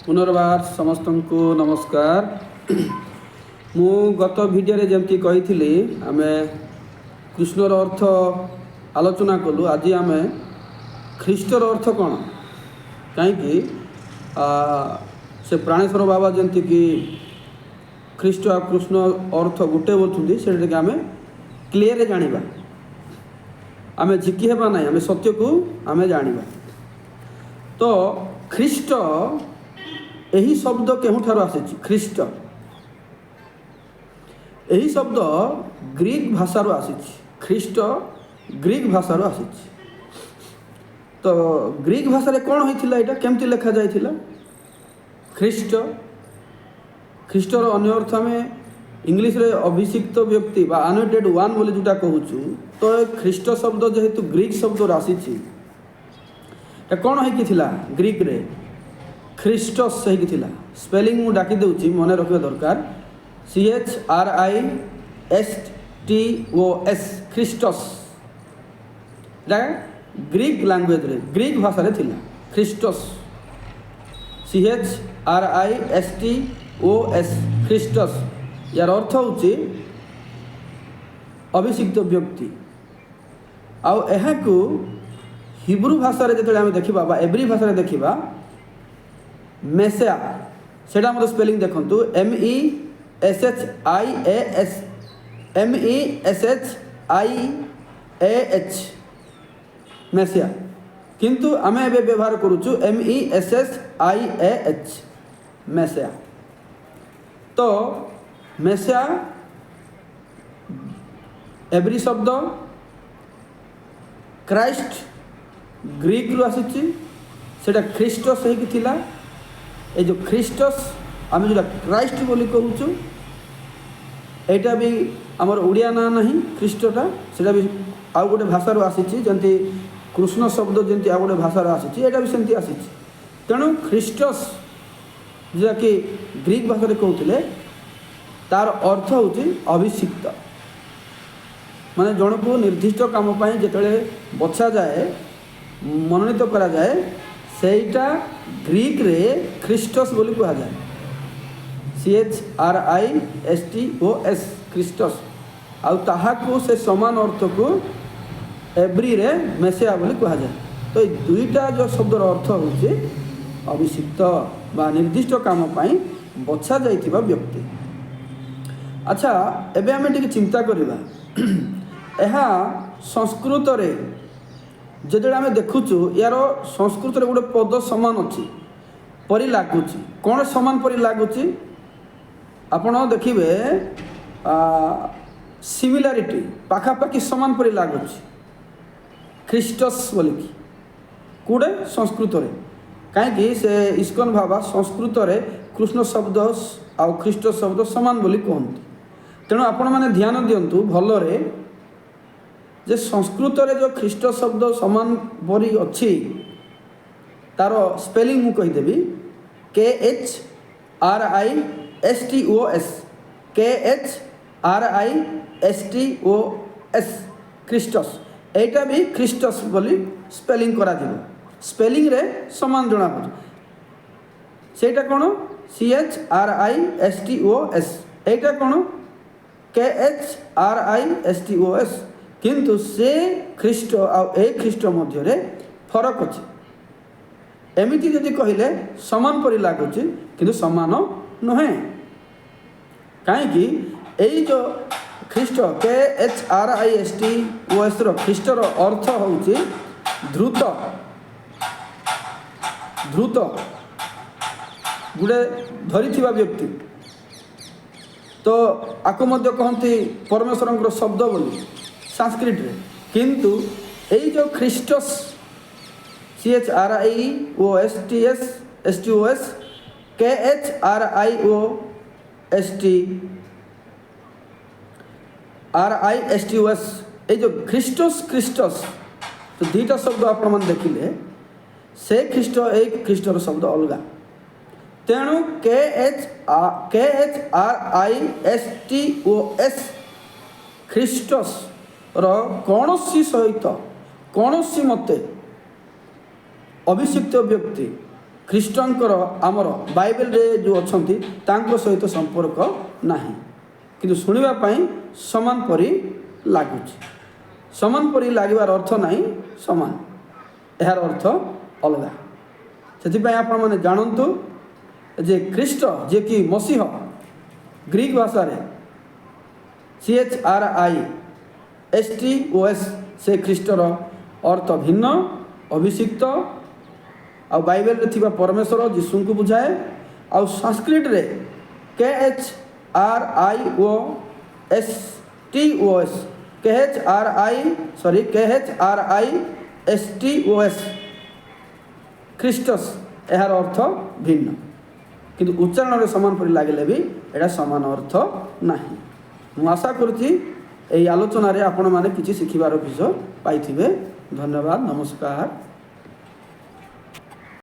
पुनर्बार समस्त को नमस्कार। मु गत भिडियो रे जमती कही आमे कृष्णर अर्थ आलोचना कलु। आज आम ख्रीष्टर अर्थ कौन कहीं से प्राणेश्वर बाबा जमती कि ख्रीष्ट आ कृष्ण अर्थ गोटे बोलते से आम क्लीयर जाना आम झिकी हेबा ना आम सत्य को आम जाना। तो ख्रीष्ट यही शब्द केउठार आसी ख्रीष्ट यही शब्द ग्रीक भाषार आसी ख्रीष्ट ग्रीक भाषार आसी। तो ग्रीक भाषा रे कौन होइथिला एटा केमती लिखा जाइथिला ख्रीष्ट ख्रीष्टर अन्य अर्थ में इंग्लिश रे अभिषिक्त व्यक्ति बा अनोइंटेड वन बोली जोटा कहूछु। तो ख्रीष्ट शब्द जेहेतु ग्रीक शब्द आसी कौन होइथिला ग्रीक रे ख्रीष्टस होइथिला। स्पेलिंग मु डाकी देउची मने रखिबा दरकार CHRISTOS ख्रीष्टस ग्रीक लैंग्वेज रे ग्रीक भाषा रे थिला ख्रीष्टस CHRISTOS ख्रीष्टस यार अर्थ होची अभिषिक्त व्यक्ति। आउ एहा को हिब्रू भाषा रे जतले हम देखिबा बा एब्री भाषा रे देखिबा मेसिया सेटा मत स्पेलिंग देखंतु MESSIAH मेसिया किंतु आमे एबे व्यवहार करूछु MESSIAH मेसिया। तो मेसिया एब्री शब्द क्राइस्ट ग्रीक रु आसी सेटा ख्रीष्टस होइकी थिला। ए जो ख्रीष्टस आम जो क्राइस्ट बोली कहूँ एटा भी आमर ओडिया ना नहीं ख्रीष्टटा सेटा भी आउ गोटे भाषार आसी जमी कृष्ण शब्द जमी आउ गोटे भाषार आसी एटा भी सेमती आसी। तेणु ख्रीष्टस जोटा कि ग्रीक भाषा कहते तार अर्थ होची अभिषिक्त माने जन को निर्दिष्ट काम जिते बछा जाए मनोनीत करा जाए सेटा ग्रीक रे ख्रीष्टस बोली कहा जाए CHRISTOS ख्रीष्टस आउ ताहाकु से समान अर्थ को एब्री रे मेसिया बोली कहा जाए। तो ये दुईटा जो शब्दर अर्थ होचे अभिषिक्त बा निर्दिष्ट काम बछा जाइथिबा व्यक्ति। अच्छा एबे आमे टिके चिंता करिबा एहा संस्कृत रे जो आम देखुचु यार संस्कृत रे गोटे पद समान अच्छी परी लगुच कौन समान परी लगुच आपण देखिए सिमिलारिटी पाखापाखि समान परी लगुच ख्रीष्टस बोलिकी कूड़े संस्कृत रे कहीं से इस्कन भावा संस्कृत रे कृष्ण शब्द आउ ख्रीष्ट शब्द समान बोली कहते। तेणु आपण मैंने ध्यान दिंतु भलरे जे संस्कृत रे जो ख्रीष्ट शब्द समान परी अच्छी तार स्पेलिंग मु कहीदेवी KHRISTOS ख्रीष्टस एटा भी ख्रीष्टस बोली स्पेलिंग करा दिबो स्पेलिंग रे समान जणा पड़े सेटा कोन CHRISTOS एटा कोन KHRISTOS किंतु से ख्रीष्ट आउ ए ख्रीष्ट मध्य रे फरक अच्छे। एमती जदि कहले समान परी लगुच किंतु समान नुहे कहीं जो ख्रीष्ट KHRISTOS ख्रीष्टर अर्थ होची ध्रुत ध्रुत गुड़े धरी व्यक्ति। तो आको मध्य कहती परमेश्वर शब्द बोली संस्कृत रे किंतु यही जो ख्रीष्टस CHRISTOS KHRISTOS ये जो ख्रीष्टस ख्रीष्टस तो दुईटा शब्द आपण मन देखिले से ख्रीष्ट एक ख्रीष्टर शब्द अलगा। तेणु KHRISTOS ख्रीष्टस कौनसी सहित कौनसी मते अभिषिक्त व्यक्ति ଖ୍ରୀଷ୍ଟଙ୍କର ଆମର ବାଇବେଲରେ ଯେଉଁ ଅଛନ୍ତି ତାଙ୍କ ସହିତ ସମ୍ପର୍କ ନାହିଁ, କିନ୍ତୁ ଶୁଣିବା ପାଇଁ ସମାନ ପରି ଲାଗୁଛି। ସମାନ ପରି ଲାଗିବାର ଅର୍ଥ ନାହିଁ ସମାନ, ଏହାର ଅର୍ଥ ଅଲଗା। ସେଥିପାଇଁ ଆପଣମାନେ ଜାଣନ୍ତୁ ଯେ ଖ୍ରୀଷ୍ଟ ଯିଏକି ମସିହ, ଗ୍ରୀକ୍ ଭାଷାରେ CHRISTOS, ସେ ଖ୍ରୀଷ୍ଟର ଅର୍ଥ ଭିନ୍ନ, ଅଭିଷିକ୍ତ, ଆଉ ବାଇବେଲରେ ଥିବା ପରମେଶ୍ୱର ଯୀଶୁଙ୍କୁ ବୁଝାଏ। ଆଉ ସାଂସ୍କ୍ରିଟରେ KHRISTOS ଖ୍ରୀଷ୍ଟସ୍, ଏହାର ଅର୍ଥ ଭିନ୍ନ, କିନ୍ତୁ ଉଚ୍ଚାରଣରେ ସମାନ ପରି ଲାଗିଲେ ବି ଏଇଟା ସମାନ ଅର୍ଥ ନାହିଁ। ମୁଁ ଆଶା କରୁଛି ଏହି ଆଲୋଚନାରେ ଆପଣମାନେ କିଛି ଶିଖିବାର ବିଷୟ ପାଇଥିବେ। ଧନ୍ୟବାଦ, ନମସ୍କାର।